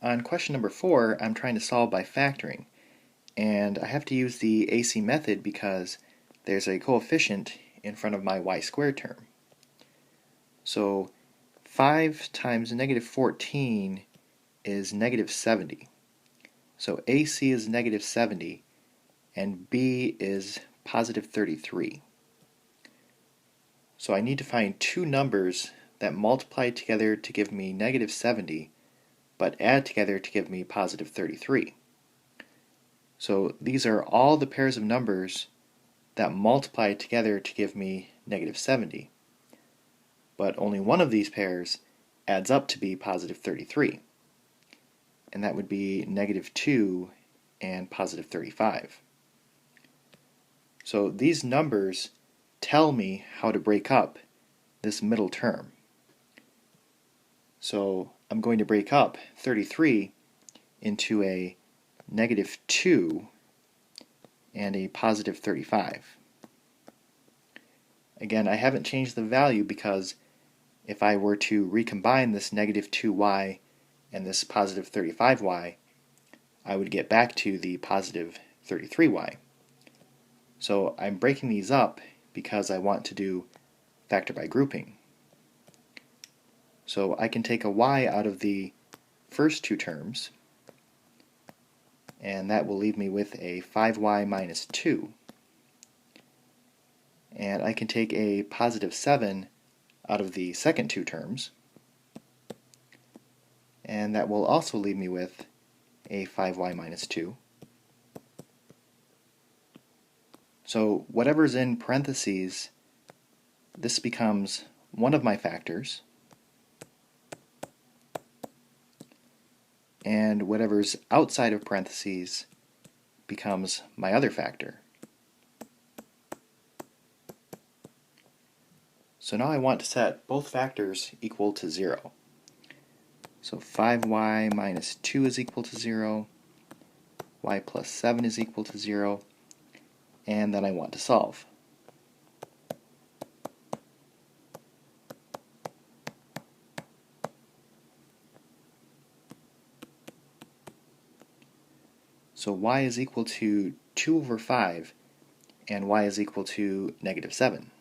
On question number 4, I'm trying to solve by factoring, and I have to use the AC method because there's a coefficient in front of my y squared term. So 5 times negative 14 is negative 70. So AC is negative 70, and B is positive 33. So I need to find two numbers that multiply together to give me negative 70, but add together to give me positive 33. So these are all the pairs of numbers that multiply together to give me negative 70. But only one of these pairs adds up to be positive 33. And that would be negative 2 and positive 35. So these numbers tell me how to break up this middle term. So I'm going to break up 33 into a negative 2 and a positive 35. Again, I haven't changed the value because if I were to recombine this negative 2y and this positive 35y, I would get back to the positive 33y. So I'm breaking these up because I want to do factor by grouping. So I can take a y out of the first two terms, and that will leave me with a 5y minus 2. And I can take a positive 7 out of the second two terms, and that will also leave me with a 5y minus 2. So whatever's in parentheses, this becomes one of my factors, and whatever's outside of parentheses becomes my other factor. So now I want to set both factors equal to 0. So 5y minus 2 is equal to 0, y plus 7 is equal to 0, and then I want to solve. So y is equal to 2 over 5, and y is equal to negative 7.